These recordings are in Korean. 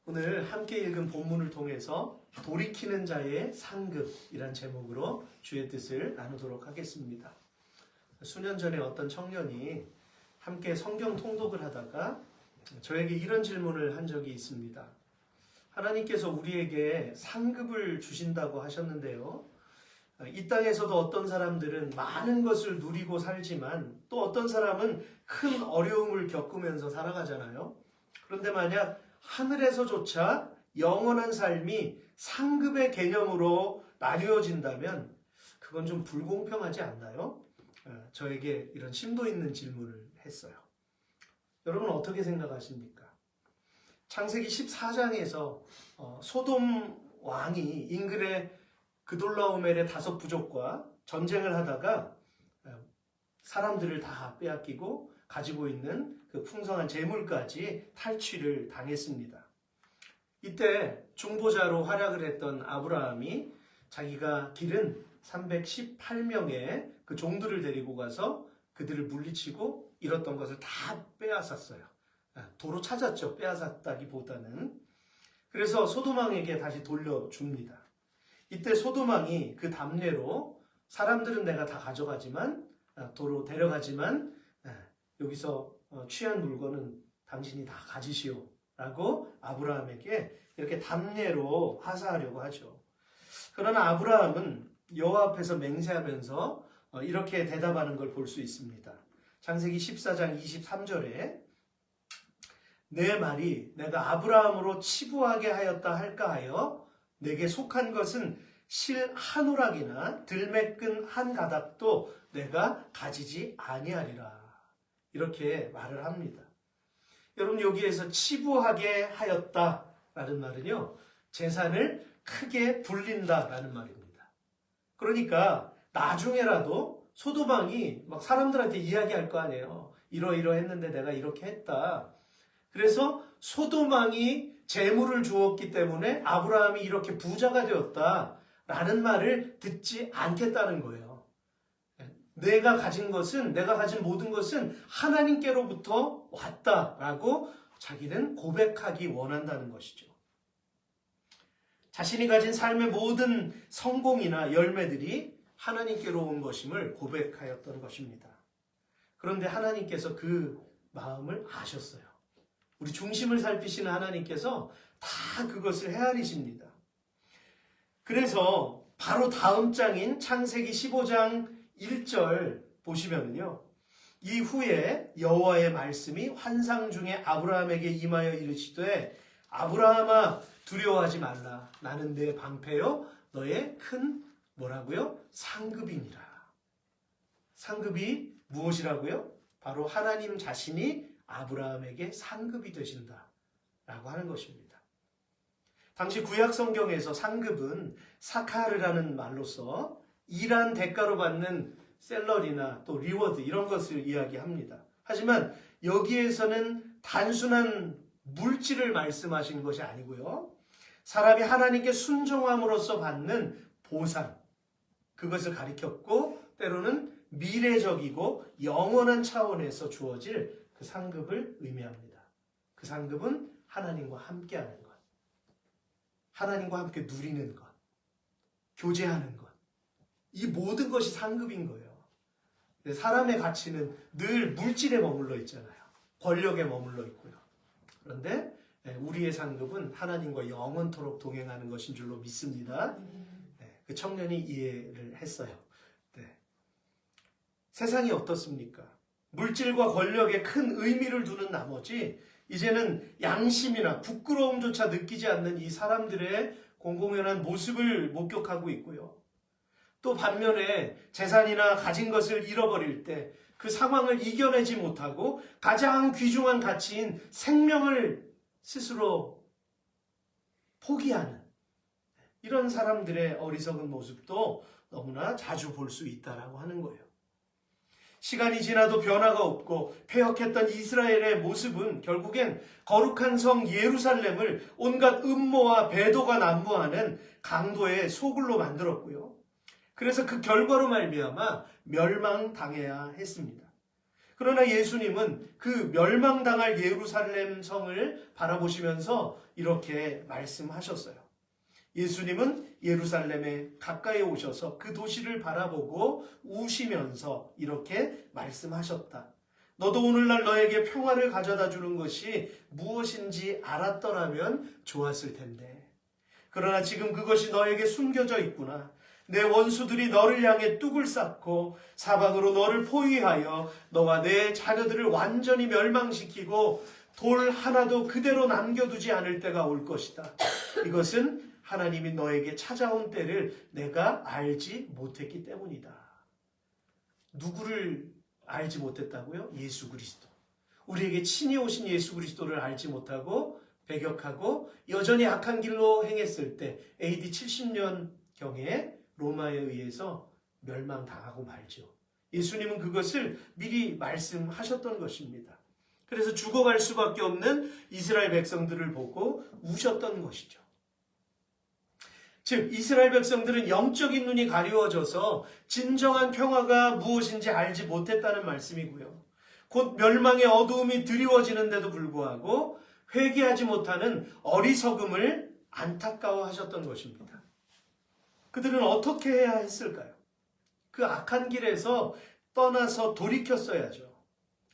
오늘 함께 읽은 본문을 통해서 돌이키는 자의 상급이란 제목으로 주의 뜻을 나누도록 하겠습니다. 수년 전에 어떤 청년이 함께 성경 통독을 하다가 저에게 이런 질문을 한 적이 있습니다. 하나님께서 우리에게 상급을 주신다고 하셨는데요. 이 땅에서도 어떤 사람들은 많은 것을 누리고 살지만 또 어떤 사람은 큰 어려움을 겪으면서 살아가잖아요. 그런데 만약 하늘에서조차 영원한 삶이 상급의 개념으로 나뉘어진다면 그건 좀 불공평하지 않나요? 저에게 이런 심도 있는 질문을 했어요. 여러분 어떻게 생각하십니까? 창세기 14장에서 소돔 왕이 인근의 그돌라오멜의 5 부족과 전쟁을 하다가 사람들을 다 빼앗기고 가지고 있는 그 풍성한 재물까지 탈취를 당했습니다. 이때 중보자로 활약을 했던 아브라함이 자기가 기른 318명의 그 종들을 데리고 가서 그들을 물리치고 잃었던 것을 다 빼앗았어요. 도로 찾았죠. 빼앗았다기보다는. 그래서 소돔왕에게 다시 돌려줍니다. 이때 소돔왕이 그 답례로 사람들은 내가 다 가져가지만 도로 데려가지만 여기서 취한 물건은 당신이 다 가지시오 라고 아브라함에게 이렇게 답례로 하사하려고 하죠. 그러나 아브라함은 여호와 앞에서 맹세하면서 이렇게 대답하는 걸 볼 수 있습니다. 창세기 14장 23절에 내 말이 내가 아브라함으로 치부하게 하였다 할까 하여 내게 속한 것은 실 한 오락이나 들매끈 한 가닥도 내가 가지지 아니하리라. 이렇게 말을 합니다. 여러분 여기에서 치부하게 하였다라는 말은요. 재산을 크게 불린다라는 말입니다. 그러니까 나중에라도 소돔왕이 막 사람들한테 이야기할 거 아니에요. 이러이러했는데 내가 이렇게 했다. 그래서 소돔왕이 재물을 주었기 때문에 아브라함이 이렇게 부자가 되었다라는 말을 듣지 않겠다는 거예요. 내가 가진 모든 것은 하나님께로부터 왔다라고 자기는 고백하기 원한다는 것이죠. 자신이 가진 삶의 모든 성공이나 열매들이 하나님께로 온 것임을 고백하였던 것입니다. 그런데 하나님께서 그 마음을 아셨어요. 우리 중심을 살피시는 하나님께서 다 그것을 헤아리십니다. 그래서 바로 다음 장인 창세기 15장 1절 보시면요. 이후에 여호와의 말씀이 환상 중에 아브라함에게 임하여 이르시되 아브라함아 두려워하지 말라. 나는 내 방패요 너의 큰 뭐라고요? 상급이니라. 상급이 무엇이라고요? 바로 하나님 자신이 아브라함에게 상급이 되신다라고 하는 것입니다. 당시 구약 성경에서 상급은 사카르라는 말로서 일한 대가로 받는 샐러리나 또 리워드 이런 것을 이야기합니다. 하지만 여기에서는 단순한 물질을 말씀하신 것이 아니고요. 사람이 하나님께 순종함으로써 받는 보상, 그것을 가리켰고 때로는 미래적이고 영원한 차원에서 주어질 그 상급을 의미합니다. 그 상급은 하나님과 함께하는 것, 하나님과 함께 누리는 것, 교제하는 것, 이 모든 것이 상급인 거예요. 사람의 가치는 늘 물질에 머물러 있잖아요. 권력에 머물러 있고요. 그런데 우리의 상급은 하나님과 영원토록 동행하는 것인 줄로 믿습니다. 그 청년이 이해를 했어요. 세상이 어떻습니까? 물질과 권력에 큰 의미를 두는 나머지 이제는 양심이나 부끄러움조차 느끼지 않는 이 사람들의 공공연한 모습을 목격하고 있고요. 또 반면에 재산이나 가진 것을 잃어버릴 때 그 상황을 이겨내지 못하고 가장 귀중한 가치인 생명을 스스로 포기하는 이런 사람들의 어리석은 모습도 너무나 자주 볼 수 있다라고 하는 거예요. 시간이 지나도 변화가 없고 패역했던 이스라엘의 모습은 결국엔 거룩한 성 예루살렘을 온갖 음모와 배도가 난무하는 강도의 소굴로 만들었고요. 그래서 그 결과로 말미암아 멸망당해야 했습니다. 그러나 예수님은 그 멸망당할 예루살렘 성을 바라보시면서 이렇게 말씀하셨어요. 예수님은 예루살렘에 가까이 오셔서 그 도시를 바라보고 우시면서 이렇게 말씀하셨다. 너도 오늘날 너에게 평화를 가져다 주는 것이 무엇인지 알았더라면 좋았을 텐데. 그러나 지금 그것이 너에게 숨겨져 있구나. 내 원수들이 너를 향해 뚝을 쌓고 사방으로 너를 포위하여 너와 내 자녀들을 완전히 멸망시키고 돌 하나도 그대로 남겨두지 않을 때가 올 것이다. 이것은 하나님이 너에게 찾아온 때를 내가 알지 못했기 때문이다. 누구를 알지 못했다고요? 예수 그리스도. 우리에게 친히 오신 예수 그리스도를 알지 못하고 배격하고 여전히 악한 길로 행했을 때 AD 70년경에 로마에 의해서 멸망당하고 말죠. 예수님은 그것을 미리 말씀하셨던 것입니다. 그래서 죽어갈 수밖에 없는 이스라엘 백성들을 보고 우셨던 것이죠. 즉 이스라엘 백성들은 영적인 눈이 가리워져서 진정한 평화가 무엇인지 알지 못했다는 말씀이고요. 곧 멸망의 어두움이 드리워지는데도 불구하고 회개하지 못하는 어리석음을 안타까워하셨던 것입니다. 그들은 어떻게 해야 했을까요? 그 악한 길에서 떠나서 돌이켰어야죠.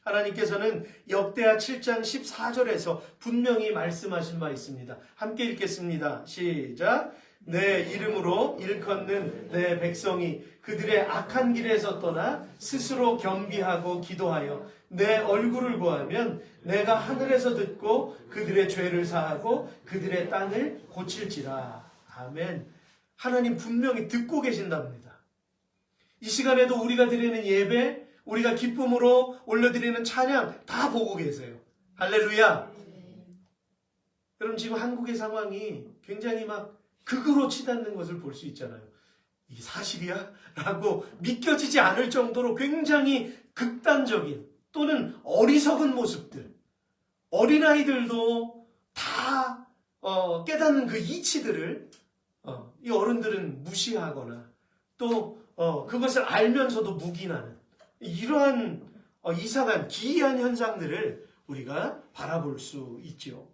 하나님께서는 역대하 7장 14절에서 분명히 말씀하신 바 있습니다. 함께 읽겠습니다. 시작. 내 이름으로 일컫는 내 백성이 그들의 악한 길에서 떠나 스스로 겸비하고 기도하여 내 얼굴을 구하면 내가 하늘에서 듣고 그들의 죄를 사하고 그들의 땅을 고칠지라. 아멘. 하나님 분명히 듣고 계신답니다. 이 시간에도 우리가 드리는 예배, 우리가 기쁨으로 올려드리는 찬양 다 보고 계세요. 할렐루야. 여러분 지금 한국의 상황이 굉장히 막 극으로 치닫는 것을 볼 수 있잖아요. 이게 사실이야? 라고 믿겨지지 않을 정도로 굉장히 극단적인 또는 어리석은 모습들, 어린아이들도 다 깨닫는 그 이치들을 이 어른들은 무시하거나 또 그것을 알면서도 묵인하는 이러한 이상한 기이한 현상들을 우리가 바라볼 수 있죠.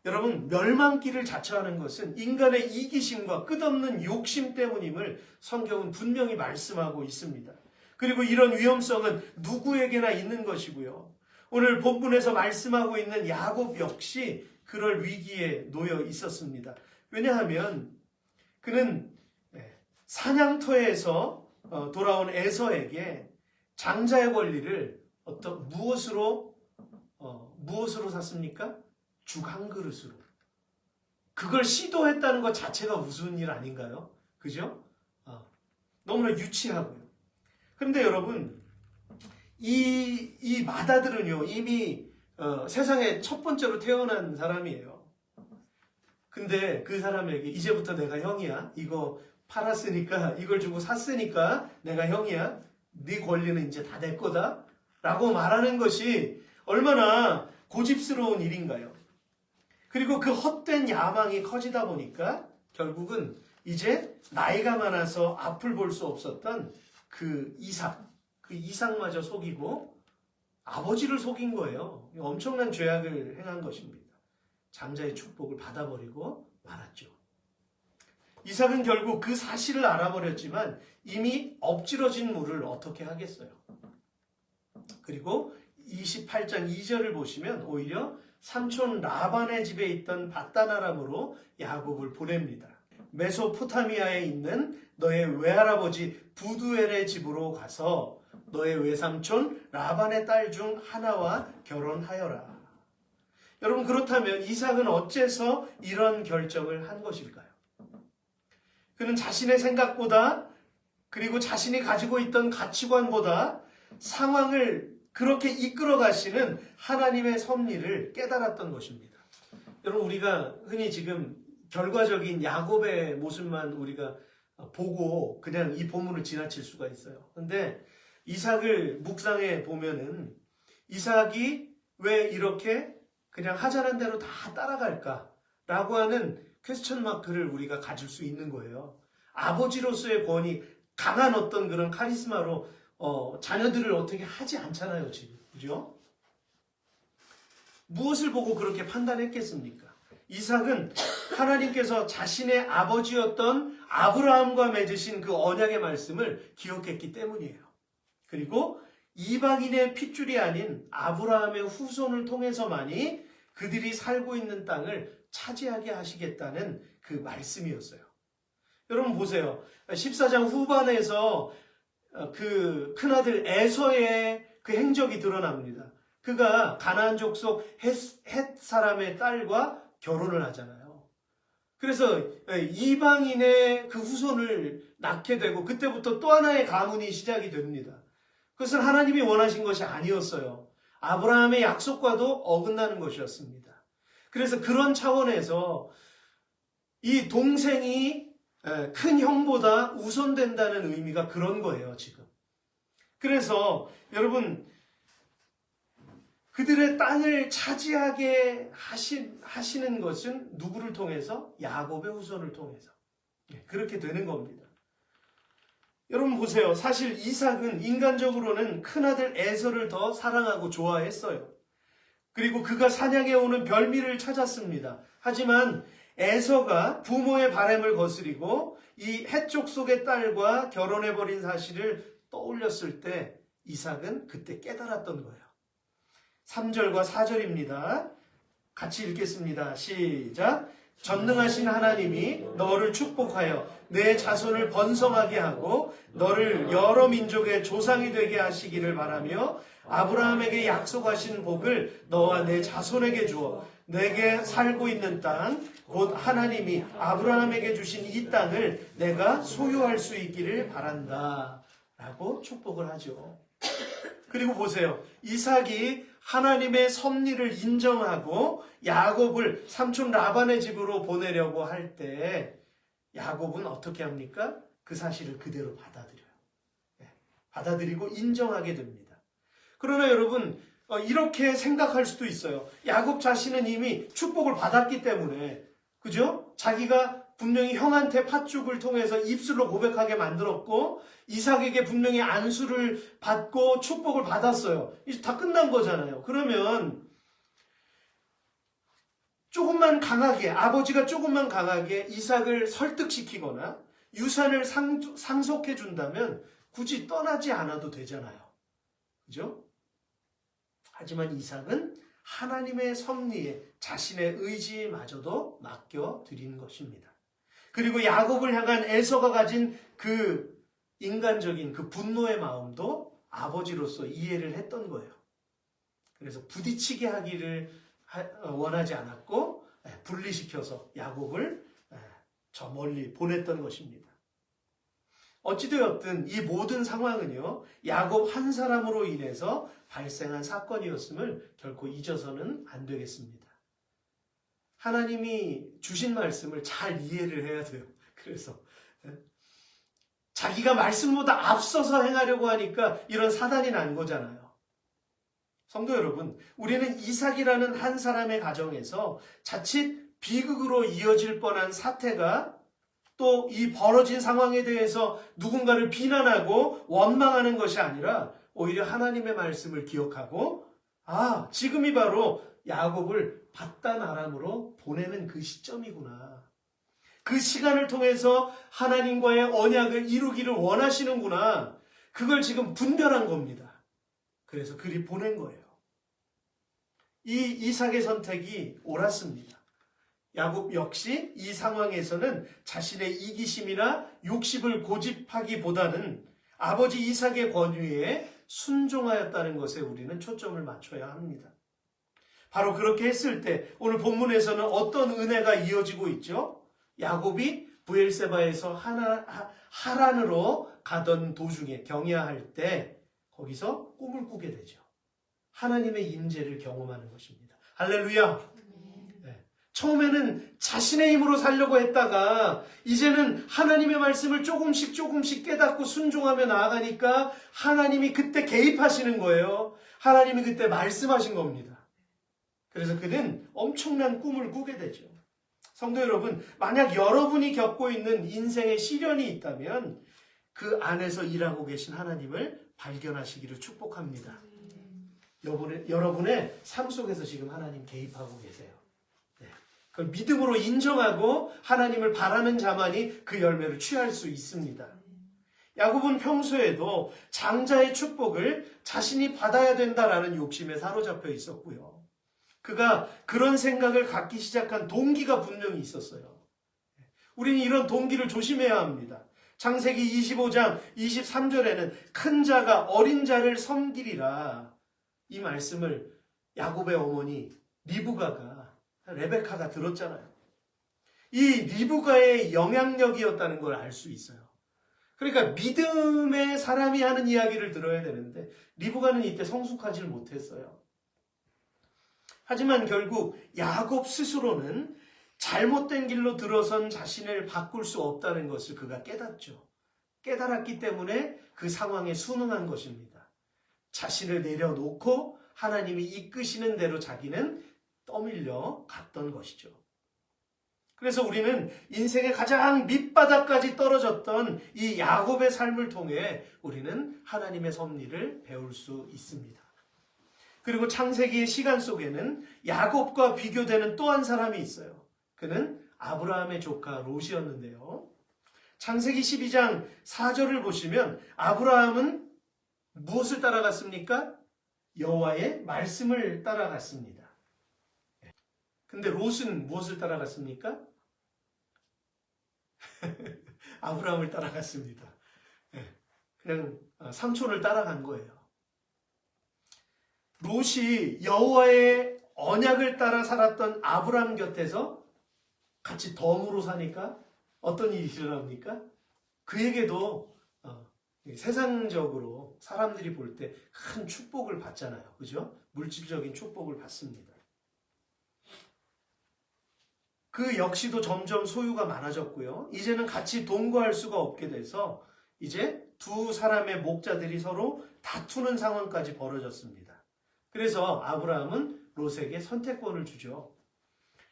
여러분 멸망길을 자처하는 것은 인간의 이기심과 끝없는 욕심 때문임을 성경은 분명히 말씀하고 있습니다. 그리고 이런 위험성은 누구에게나 있는 것이고요. 오늘 본문에서 말씀하고 있는 야곱 역시 그럴 위기에 놓여 있었습니다. 왜냐하면 그는 사냥터에서 돌아온 에서에게 장자의 권리를 무엇으로 샀습니까? 죽 한 그릇으로. 그걸 시도했다는 것 자체가 우스운 일 아닌가요? 그죠? 너무나 유치하고요. 그런데 여러분, 이 마다들은요, 이미 세상에 첫 번째로 태어난 사람이에요. 근데 그 사람에게 이제부터 내가 형이야. 이거 팔았으니까, 이걸 주고 샀으니까 내가 형이야. 네 권리는 이제 다 내 거다. 라고 말하는 것이 얼마나 고집스러운 일인가요? 그리고 그 헛된 야망이 커지다 보니까 결국은 이제 나이가 많아서 앞을 볼 수 없었던 그 이삭마저 속이고 아버지를 속인 거예요. 엄청난 죄악을 행한 것입니다. 장자의 축복을 받아버리고 말았죠. 이삭은 결국 그 사실을 알아버렸지만 이미 엎질러진 물을 어떻게 하겠어요. 그리고 28장 2절을 보시면 오히려 삼촌 라반의 집에 있던 밧다나람으로 야곱을 보냅니다. 메소포타미아에 있는 너의 외할아버지 부두엘의 집으로 가서 너의 외삼촌 라반의 딸 중 하나와 결혼하여라. 여러분 그렇다면 이삭은 어째서 이런 결정을 한 것일까요? 그는 자신의 생각보다 그리고 자신이 가지고 있던 가치관보다 상황을 그렇게 이끌어 가시는 하나님의 섭리를 깨달았던 것입니다. 여러분 우리가 흔히 지금 결과적인 야곱의 모습만 우리가 보고 그냥 이 본문을 지나칠 수가 있어요. 그런데 이삭을 묵상해 보면은 이삭이 왜 이렇게 그냥 하자는 대로 다 따라갈까라고 하는 퀘스천 마크를 우리가 가질 수 있는 거예요. 아버지로서의 권위, 강한 어떤 그런 카리스마로 자녀들을 어떻게 하지 않잖아요, 지금. 그죠? 무엇을 보고 그렇게 판단했겠습니까? 이삭은 하나님께서 자신의 아버지였던 아브라함과 맺으신 그 언약의 말씀을 기억했기 때문이에요. 그리고 이방인의 핏줄이 아닌 아브라함의 후손을 통해서만이 그들이 살고 있는 땅을 차지하게 하시겠다는 그 말씀이었어요. 여러분 보세요. 14장 후반에서 그 큰아들 에서의 그 행적이 드러납니다. 그가 가나안 족속 헷 사람의 딸과 결혼을 하잖아요. 그래서 이방인의 그 후손을 낳게 되고 그때부터 또 하나의 가문이 시작이 됩니다. 그것은 하나님이 원하신 것이 아니었어요. 아브라함의 약속과도 어긋나는 것이었습니다. 그래서 그런 차원에서 이 동생이 큰 형보다 우선된다는 의미가 그런 거예요, 지금. 그래서 여러분, 그들의 땅을 차지하게 하시는 것은 누구를 통해서? 야곱의 후손을 통해서. 그렇게 되는 겁니다. 여러분 보세요. 사실 이삭은 인간적으로는 큰아들 에서를 더 사랑하고 좋아했어요. 그리고 그가 사냥해 오는 별미를 찾았습니다. 하지만 에서가 부모의 바람을 거스리고 이 헷족 속의 딸과 결혼해버린 사실을 떠올렸을 때 이삭은 그때 깨달았던 거예요. 3절과 4절입니다. 같이 읽겠습니다. 시작. 전능하신 하나님이 너를 축복하여 내 자손을 번성하게 하고 너를 여러 민족의 조상이 되게 하시기를 바라며 아브라함에게 약속하신 복을 너와 내 자손에게 주어 내게 살고 있는 땅, 곧 하나님이 아브라함에게 주신 이 땅을 내가 소유할 수 있기를 바란다. 라고 축복을 하죠. 그리고 보세요. 이삭이 하나님의 섭리를 인정하고 야곱을 삼촌 라반의 집으로 보내려고 할 때 야곱은 어떻게 합니까? 그 사실을 그대로 받아들여요. 받아들이고 인정하게 됩니다. 그러나 여러분 이렇게 생각할 수도 있어요. 야곱 자신은 이미 축복을 받았기 때문에, 그죠? 자기가 분명히 형한테 팥죽을 통해서 입술로 고백하게 만들었고 이삭에게 분명히 안수를 받고 축복을 받았어요. 이제 다 끝난 거잖아요. 그러면 조금만 강하게, 아버지가 조금만 강하게 이삭을 설득시키거나 유산을 상속해 준다면 굳이 떠나지 않아도 되잖아요. 그죠? 하지만 이삭은 하나님의 섭리에 자신의 의지마저도 맡겨드린 것입니다. 그리고 야곱을 향한 에서가 가진 그 인간적인 그 분노의 마음도 아버지로서 이해를 했던 거예요. 그래서 부딪히게 하기를 원하지 않았고 분리시켜서 야곱을 저 멀리 보냈던 것입니다. 어찌되었든 이 모든 상황은요, 야곱 한 사람으로 인해서 발생한 사건이었음을 결코 잊어서는 안 되겠습니다. 하나님이 주신 말씀을 잘 이해를 해야 돼요. 그래서 자기가 말씀보다 앞서서 행하려고 하니까 이런 사단이 난 거잖아요. 성도 여러분, 우리는 이삭이라는 한 사람의 가정에서 자칫 비극으로 이어질 뻔한 사태가 또 이 벌어진 상황에 대해서 누군가를 비난하고 원망하는 것이 아니라 오히려 하나님의 말씀을 기억하고 지금이 바로 야곱을 바단 아람으로 보내는 그 시점이구나. 그 시간을 통해서 하나님과의 언약을 이루기를 원하시는구나. 그걸 지금 분별한 겁니다. 그래서 그리 보낸 거예요. 이 이삭의 선택이 옳았습니다. 야곱 역시 이 상황에서는 자신의 이기심이나 욕심을 고집하기보다는 아버지 이삭의 권유에 순종하였다는 것에 우리는 초점을 맞춰야 합니다. 바로 그렇게 했을 때 오늘 본문에서는 어떤 은혜가 이어지고 있죠? 야곱이 브엘세바에서 하란으로 가던 도중에 경야할 때 거기서 꿈을 꾸게 되죠. 하나님의 임재를 경험하는 것입니다. 할렐루야! 처음에는 자신의 힘으로 살려고 했다가 이제는 하나님의 말씀을 조금씩 깨닫고 순종하며 나아가니까 하나님이 그때 개입하시는 거예요. 하나님이 그때 말씀하신 겁니다. 그래서 그는 엄청난 꿈을 꾸게 되죠. 성도 여러분, 만약 여러분이 겪고 있는 인생의 시련이 있다면 그 안에서 일하고 계신 하나님을 발견하시기를 축복합니다. 여러분의 삶 속에서 지금 하나님 개입하고 계세요. 네. 그걸 믿음으로 인정하고 하나님을 바라는 자만이 그 열매를 취할 수 있습니다. 야곱은 평소에도 장자의 축복을 자신이 받아야 된다라는 욕심에 사로잡혀 있었고요. 그가 그런 생각을 갖기 시작한 동기가 분명히 있었어요. 우리는 이런 동기를 조심해야 합니다. 창세기 25장 23절에는 큰 자가 어린 자를 섬기리라. 이 말씀을 야곱의 어머니 레베카가 들었잖아요. 이 리브가의 영향력이었다는 걸 알 수 있어요. 그러니까 믿음의 사람이 하는 이야기를 들어야 되는데 리브가는 이때 성숙하지 못했어요. 하지만 결국 야곱 스스로는 잘못된 길로 들어선 자신을 바꿀 수 없다는 것을 그가 깨닫죠. 깨달았기 때문에 그 상황에 순응한 것입니다. 자신을 내려놓고 하나님이 이끄시는 대로 자기는 떠밀려 갔던 것이죠. 그래서 우리는 인생의 가장 밑바닥까지 떨어졌던 이 야곱의 삶을 통해 우리는 하나님의 섭리를 배울 수 있습니다. 그리고 창세기의 시간 속에는 야곱과 비교되는 또 한 사람이 있어요. 그는 아브라함의 조카 롯이었는데요. 창세기 12장 4절을 보시면 아브라함은 무엇을 따라갔습니까? 여호와의 말씀을 따라갔습니다. 근데 롯은 무엇을 따라갔습니까? 아브라함을 따라갔습니다. 그냥 삼촌을 따라간 거예요. 롯이 여호와의 언약을 따라 살았던 아브라함 곁에서 같이 덤으로 사니까 어떤 일이 일어납니까? 그에게도 세상적으로 사람들이 볼 때 큰 축복을 받잖아요. 그죠? 물질적인 축복을 받습니다. 그 역시도 점점 소유가 많아졌고요. 이제는 같이 동거할 수가 없게 돼서 이제 두 사람의 목자들이 서로 다투는 상황까지 벌어졌습니다. 그래서 아브라함은 롯에게 선택권을 주죠.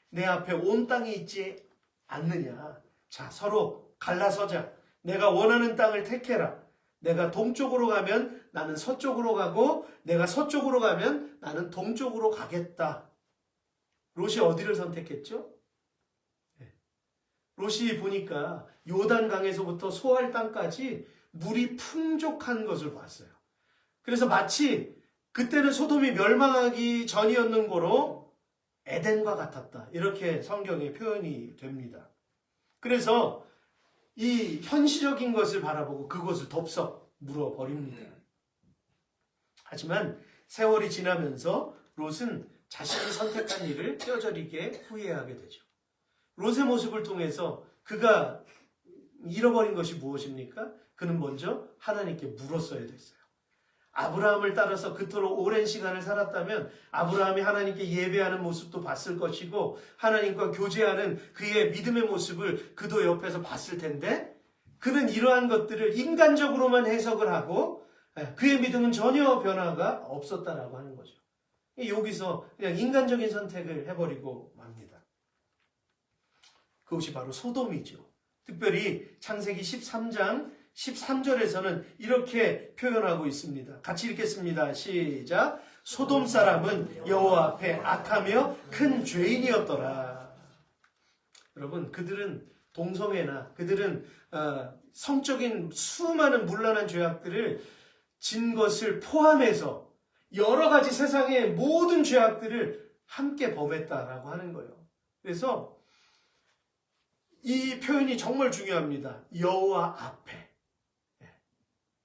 내 앞에 온 땅이 있지 않느냐. 자, 서로 갈라서자. 내가 원하는 땅을 택해라. 내가 동쪽으로 가면 나는 서쪽으로 가고 내가 서쪽으로 가면 나는 동쪽으로 가겠다. 롯이 어디를 선택했죠? 롯이 보니까 요단강에서부터 소알 땅까지 물이 풍족한 것을 봤어요. 그래서 마치 그때는 소돔이 멸망하기 전이었는 거로 에덴과 같았다. 이렇게 성경에 표현이 됩니다. 그래서 이 현실적인 것을 바라보고 그것을 덥석 물어버립니다. 하지만 세월이 지나면서 롯은 자신이 선택한 일을 뼈저리게 후회하게 되죠. 롯의 모습을 통해서 그가 잃어버린 것이 무엇입니까? 그는 먼저 하나님께 물었어야 됐어요. 아브라함을 따라서 그토록 오랜 시간을 살았다면 아브라함이 하나님께 예배하는 모습도 봤을 것이고 하나님과 교제하는 그의 믿음의 모습을 그도 옆에서 봤을 텐데 그는 이러한 것들을 인간적으로만 해석을 하고 그의 믿음은 전혀 변화가 없었다라고 하는 거죠. 여기서 그냥 인간적인 선택을 해버리고 맙니다. 그것이 바로 소돔이죠. 특별히 창세기 13장 13절에서는 이렇게 표현하고 있습니다. 같이 읽겠습니다. 시작. 소돔 사람은 여호와 앞에 악하며 큰 죄인이었더라. 여러분, 그들은 동성애나 그들은 성적인 수많은 문란한 죄악들을 진 것을 포함해서 여러 가지 세상의 모든 죄악들을 함께 범했다라고 하는 거예요. 그래서 이 표현이 정말 중요합니다. 여호와 앞에.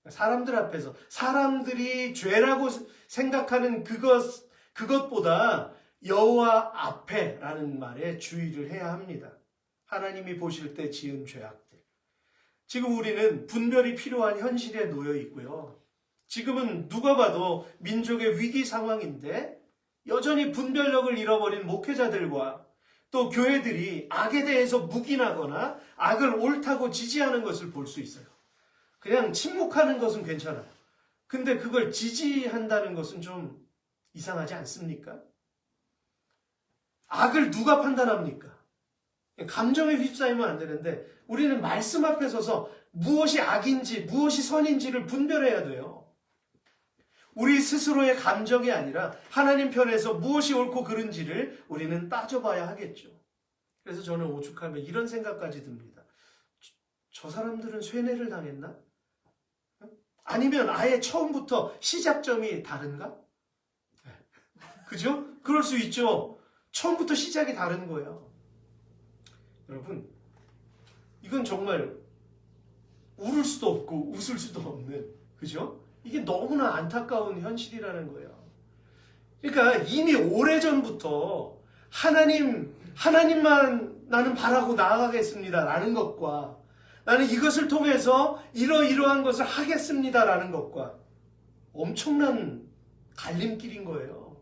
사람들 앞에서 사람들이 죄라고 생각하는 그것보다 여호와 앞에라는 말에 주의를 해야 합니다. 하나님이 보실 때 지은 죄악들. 지금 우리는 분별이 필요한 현실에 놓여 있고요. 지금은 누가 봐도 민족의 위기 상황인데 여전히 분별력을 잃어버린 목회자들과 또 교회들이 악에 대해서 묵인하거나 악을 옳다고 지지하는 것을 볼 수 있어요. 그냥 침묵하는 것은 괜찮아요. 근데 그걸 지지한다는 것은 좀 이상하지 않습니까? 악을 누가 판단합니까? 감정에 휩싸이면 안 되는데 우리는 말씀 앞에 서서 무엇이 악인지 무엇이 선인지를 분별해야 돼요. 우리 스스로의 감정이 아니라 하나님 편에서 무엇이 옳고 그른지를 우리는 따져봐야 하겠죠. 그래서 저는 오죽하면 이런 생각까지 듭니다. 저 사람들은 쇠뇌를 당했나? 아니면 아예 처음부터 시작점이 다른가? 그죠? 그럴 수 있죠. 처음부터 시작이 다른 거예요. 여러분, 이건 정말 울을 수도 없고 웃을 수도 없는, 그죠? 이게 너무나 안타까운 현실이라는 거예요. 그러니까 이미 오래전부터 하나님만 나는 바라고 나아가겠습니다 라는 것과 나는 이것을 통해서 이러이러한 것을 하겠습니다 라는 것과 엄청난 갈림길인 거예요.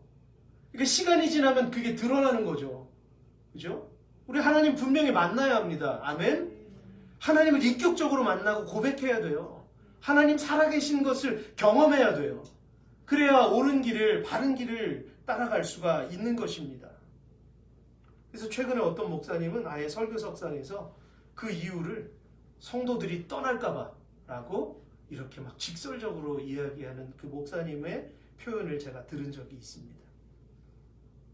그러니까 시간이 지나면 그게 드러나는 거죠. 그죠? 우리 하나님 분명히 만나야 합니다. 아멘? 하나님을 인격적으로 만나고 고백해야 돼요. 하나님 살아계신 것을 경험해야 돼요. 그래야 옳은 길을, 바른 길을 따라갈 수가 있는 것입니다. 그래서 최근에 어떤 목사님은 아예 설교석상에서 그 이유를 성도들이 떠날까봐 라고 이렇게 막 직설적으로 이야기하는 그 목사님의 표현을 제가 들은 적이 있습니다.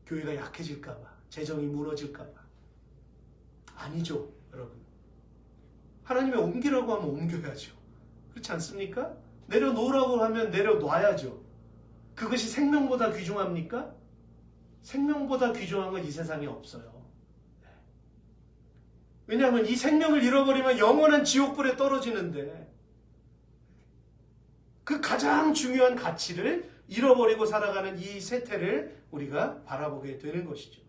교회가 약해질까봐, 재정이 무너질까봐. 아니죠, 여러분. 하나님이 옮기라고 하면 옮겨야죠. 그렇지 않습니까? 내려놓으라고 하면 내려놔야죠. 그것이 생명보다 귀중합니까? 생명보다 귀중한 건 이 세상에 없어요. 왜냐하면 이 생명을 잃어버리면 영원한 지옥불에 떨어지는데 그 가장 중요한 가치를 잃어버리고 살아가는 이 세태를 우리가 바라보게 되는 것이죠.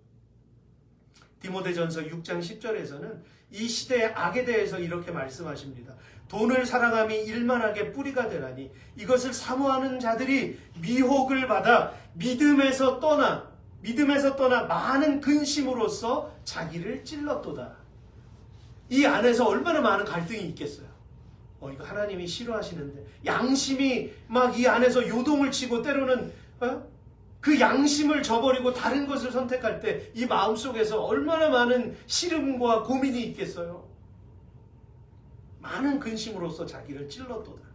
디모데전서 6장 10절에서는 이 시대의 악에 대해서 이렇게 말씀하십니다. 돈을 사랑함이 일만하게 뿌리가 되나니 이것을 사모하는 자들이 미혹을 받아 믿음에서 떠나 많은 근심으로써 자기를 찔렀도다. 이 안에서 얼마나 많은 갈등이 있겠어요. 이거 하나님이 싫어하시는데 양심이 막 이 안에서 요동을 치고 때로는 그 양심을 저버리고 다른 것을 선택할 때 이 마음속에서 얼마나 많은 시름과 고민이 있겠어요. 많은 근심으로써 자기를 찔렀도다.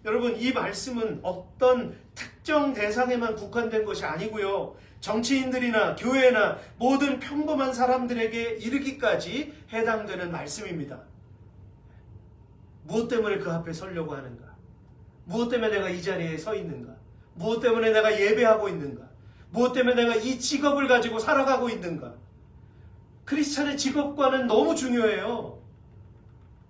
여러분, 이 말씀은 어떤 특정 대상에만 국한된 것이 아니고요. 정치인들이나 교회나 모든 평범한 사람들에게 이르기까지 해당되는 말씀입니다. 무엇 때문에 그 앞에 서려고 하는가? 무엇 때문에 내가 이 자리에 서 있는가? 무엇 때문에 내가 예배하고 있는가? 무엇 때문에 내가 이 직업을 가지고 살아가고 있는가? 크리스찬의 직업과는 너무 중요해요.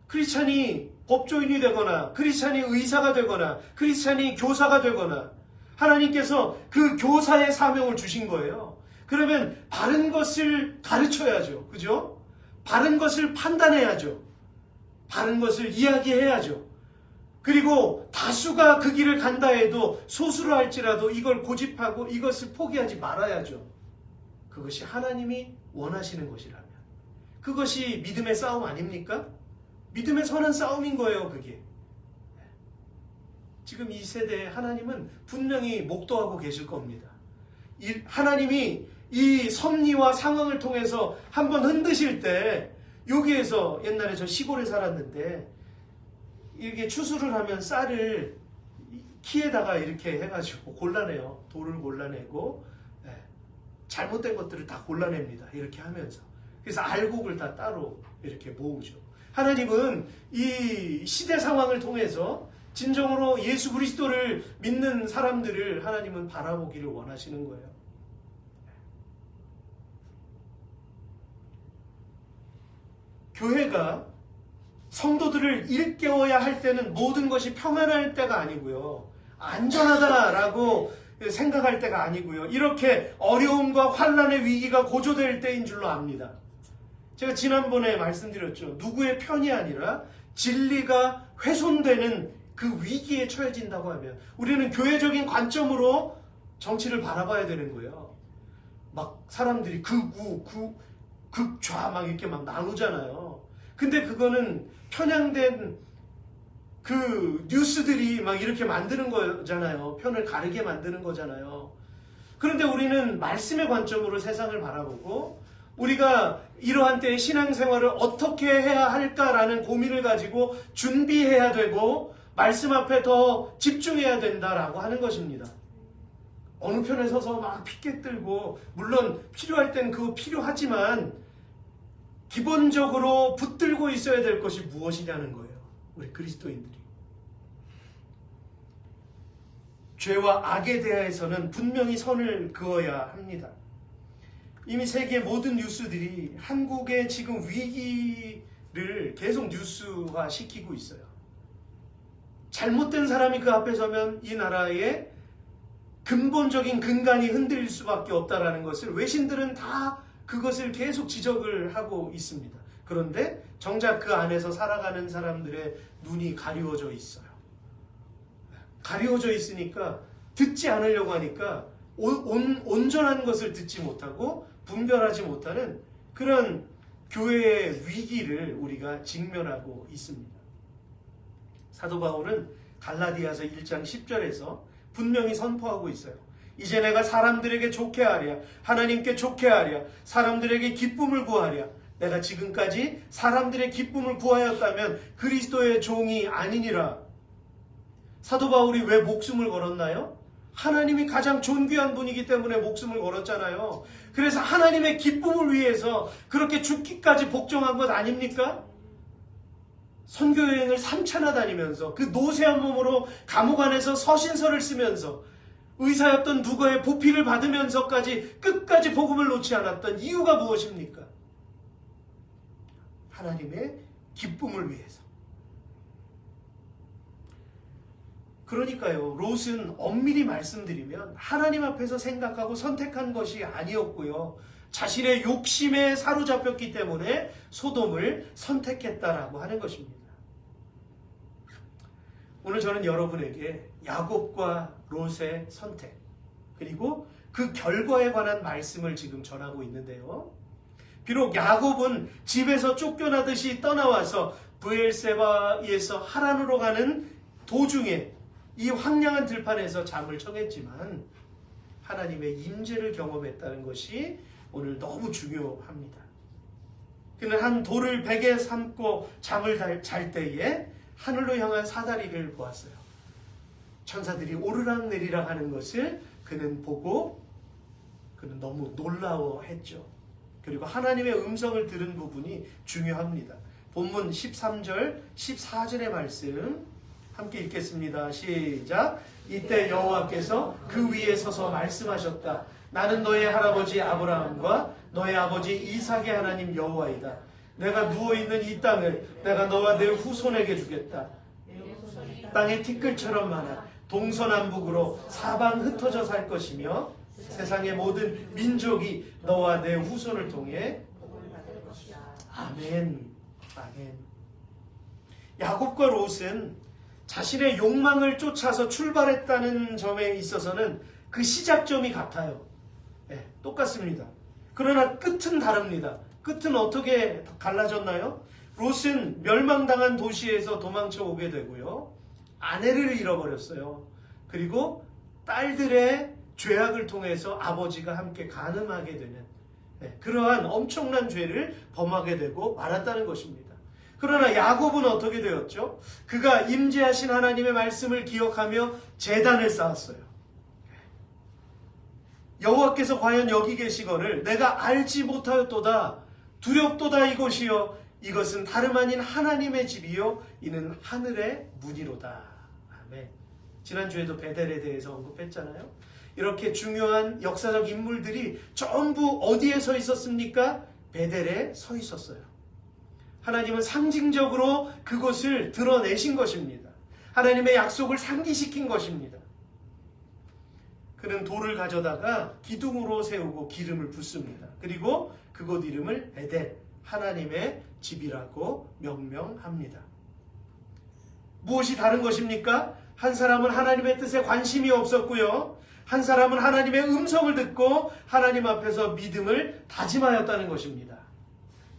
크리스찬이 법조인이 되거나 크리스찬이 의사가 되거나 크리스찬이 교사가 되거나 하나님께서 그 교사의 사명을 주신 거예요. 그러면 바른 것을 가르쳐야죠. 그죠? 바른 것을 판단해야죠. 바른 것을 이야기해야죠. 그리고 다수가 그 길을 간다 해도 소수로 할지라도 이걸 고집하고 이것을 포기하지 말아야죠. 그것이 하나님이 원하시는 것이라면. 그것이 믿음의 싸움 아닙니까? 믿음의 선한 싸움인 거예요, 그게. 지금 이 세대에 하나님은 분명히 목도하고 계실 겁니다. 하나님이 이 섭리와 상황을 통해서 한번 흔드실 때 여기에서 옛날에 저 시골에 살았는데 이렇게 추수를 하면 쌀을 키에다가 이렇게 해가지고 골라내요. 돌을 골라내고 잘못된 것들을 다 골라냅니다. 이렇게 하면서. 그래서 알곡을 다 따로 이렇게 모으죠. 하나님은 이 시대 상황을 통해서 진정으로 예수 그리스도를 믿는 사람들을 하나님은 바라보기를 원하시는 거예요. 교회가 성도들을 일깨워야 할 때는 모든 것이 평안할 때가 아니고요. 안전하다라고 생각할 때가 아니고요. 이렇게 어려움과 환난의 위기가 고조될 때인 줄로 압니다. 제가 지난번에 말씀드렸죠. 누구의 편이 아니라 진리가 훼손되는 그 위기에 처해진다고 하면 우리는 교회적인 관점으로 정치를 바라봐야 되는 거예요. 막 사람들이 극우, 극좌 막 이렇게 막 나누잖아요. 근데 그거는 편향된 그 뉴스들이 막 이렇게 만드는 거잖아요. 편을 가르게 만드는 거잖아요. 그런데 우리는 말씀의 관점으로 세상을 바라보고 우리가 이러한 때의 신앙생활을 어떻게 해야 할까라는 고민을 가지고 준비해야 되고 말씀 앞에 더 집중해야 된다라고 하는 것입니다. 어느 편에 서서 막 피켓 들고, 물론 필요할 땐 그거 필요하지만 기본적으로 붙들고 있어야 될 것이 무엇이냐는 거예요. 우리 그리스도인들이. 죄와 악에 대해서는 분명히 선을 그어야 합니다. 이미 세계 모든 뉴스들이 한국의 지금 위기를 계속 뉴스화 시키고 있어요. 잘못된 사람이 그 앞에 서면 이 나라의 근본적인 근간이 흔들릴 수밖에 없다라는 것을 외신들은 다 그것을 계속 지적을 하고 있습니다. 그런데 정작 그 안에서 살아가는 사람들의 눈이 가리워져 있어요. 가리워져 있으니까 듣지 않으려고 하니까 온전한 것을 듣지 못하고 분별하지 못하는 그런 교회의 위기를 우리가 직면하고 있습니다. 사도 바울은 갈라디아서 1장 10절에서 분명히 선포하고 있어요. 이제 내가 사람들에게 좋게 하랴, 하나님께 좋게 하랴, 사람들에게 기쁨을 구하랴. 내가 지금까지 사람들의 기쁨을 구하였다면 그리스도의 종이 아니니라. 사도 바울이 왜 목숨을 걸었나요? 하나님이 가장 존귀한 분이기 때문에 목숨을 걸었잖아요. 그래서 하나님의 기쁨을 위해서 그렇게 죽기까지 복종한 것 아닙니까? 선교여행을 3차나 다니면서 그 노쇠한 몸으로 감옥 안에서 서신서를 쓰면서 의사였던 누구의 보필을 받으면서까지 끝까지 복음을 놓지 않았던 이유가 무엇입니까? 하나님의 기쁨을 위해서. 그러니까요, 롯은 엄밀히 말씀드리면 하나님 앞에서 생각하고 선택한 것이 아니었고요, 자신의 욕심에 사로잡혔기 때문에 소돔을 선택했다라고 하는 것입니다. 오늘 저는 여러분에게 야곱과 롯의 선택, 그리고 그 결과에 관한 말씀을 지금 전하고 있는데요. 비록 야곱은 집에서 쫓겨나듯이 떠나와서 브엘세바에서 하란으로 가는 도중에 이 황량한 들판에서 잠을 청했지만 하나님의 임재를 경험했다는 것이 오늘 너무 중요합니다. 그는 한 돌을 베개 삼고 잠을 잘 때에 하늘로 향한 사다리를 보았어요. 천사들이 오르락내리락 하는 것을 그는 보고 그는 너무 놀라워했죠. 그리고 하나님의 음성을 들은 부분이 중요합니다. 본문 13절, 14절의 말씀 함께 읽겠습니다. 시작. 이때 여호와께서 그 위에 서서 말씀하셨다. 나는 너의 할아버지 아브라함과 너의 아버지 이삭의 하나님 여호와이다. 내가 누워있는 이 땅을 내가 너와 내 후손에게 주겠다. 땅의 티끌처럼 많아 동서남북으로 사방 흩어져 살 것이며 세상의 모든 민족이 너와 내 후손을 통해 아멘. 아멘. 야곱과 롯은 자신의 욕망을 쫓아서 출발했다는 점에 있어서는 그 시작점이 같아요. 네, 똑같습니다. 그러나 끝은 다릅니다. 끝은 어떻게 갈라졌나요? 롯은 멸망당한 도시에서 도망쳐 오게 되고요, 아내를 잃어버렸어요. 그리고 딸들의 죄악을 통해서 아버지가 함께 간음하게 되는 그러한 엄청난 죄를 범하게 되고 말았다는 것입니다. 그러나 야곱은 어떻게 되었죠? 그가 임재하신 하나님의 말씀을 기억하며 제단을 쌓았어요. 여호와께서 과연 여기 계시거늘 내가 알지 못하였도다. 두렵도다 이곳이요, 이것은 다름 아닌 하나님의 집이요, 이는 하늘의 문이로다. 아멘. 지난주에도 베델에 대해서 언급했잖아요. 이렇게 중요한 역사적 인물들이 전부 어디에 서 있었습니까? 베델에 서 있었어요. 하나님은 상징적으로 그것을 드러내신 것입니다. 하나님의 약속을 상기시킨 것입니다. 그는 돌을 가져다가 기둥으로 세우고 기름을 붓습니다. 그리고 그곳 이름을 베델, 하나님의 집이라고 명명합니다. 무엇이 다른 것입니까? 한 사람은 하나님의 뜻에 관심이 없었고요, 한 사람은 하나님의 음성을 듣고 하나님 앞에서 믿음을 다짐하였다는 것입니다.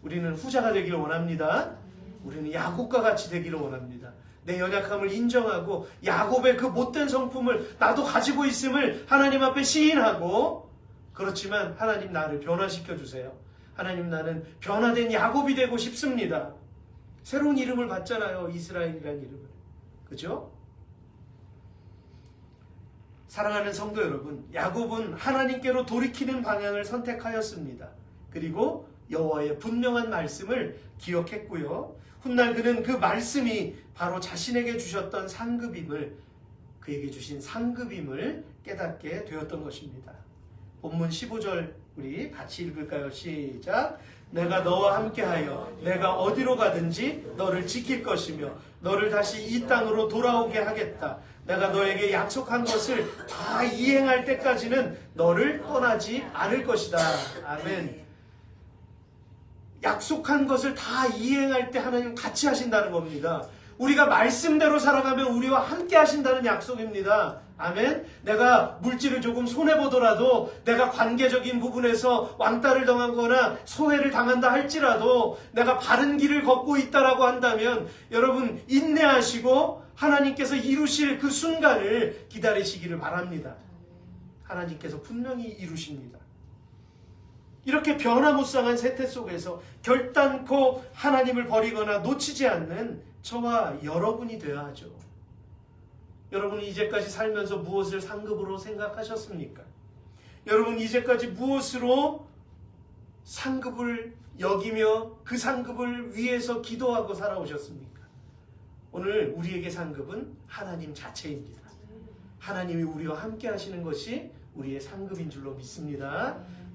우리는 후자가 되기를 원합니다. 우리는 야곱과 같이 되기를 원합니다. 내 연약함을 인정하고 야곱의 그 못된 성품을 나도 가지고 있음을 하나님 앞에 시인하고, 그렇지만 하나님 나를 변화시켜 주세요. 하나님 나는 변화된 야곱이 되고 싶습니다. 새로운 이름을 받잖아요. 이스라엘이라는 이름을. 그죠? 사랑하는 성도 여러분, 야곱은 하나님께로 돌이키는 방향을 선택하였습니다. 그리고 여호와의 분명한 말씀을 기억했고요. 훗날 그는 그 말씀이 바로 자신에게 주셨던 상급임을, 그에게 주신 상급임을 깨닫게 되었던 것입니다. 본문 15절 우리 같이 읽을까요? 시작. 내가 너와 함께하여 내가 어디로 가든지 너를 지킬 것이며 너를 다시 이 땅으로 돌아오게 하겠다. 내가 너에게 약속한 것을 다 이행할 때까지는 너를 떠나지 않을 것이다. 아멘. 약속한 것을 다 이행할 때 하나님 같이 하신다는 겁니다. 우리가 말씀대로 살아가면 우리와 함께 하신다는 약속입니다. 아멘. 내가 물질을 조금 손해보더라도, 내가 관계적인 부분에서 왕따를 당하거나 소외를 당한다 할지라도 내가 바른 길을 걷고 있다라고 한다면 여러분 인내하시고 하나님께서 이루실 그 순간을 기다리시기를 바랍니다. 하나님께서 분명히 이루십니다. 이렇게 변화무쌍한 세태 속에서 결단코 하나님을 버리거나 놓치지 않는 저와 여러분이 되어야 하죠. 여러분이 이제까지 살면서 무엇을 상급으로 생각하셨습니까? 여러분 이제까지 무엇으로 상급을 여기며 그 상급을 위해서 기도하고 살아오셨습니까? 오늘 우리에게 상급은 하나님 자체입니다. 하나님이 우리와 함께 하시는 것이 우리의 상급인 줄로 믿습니다.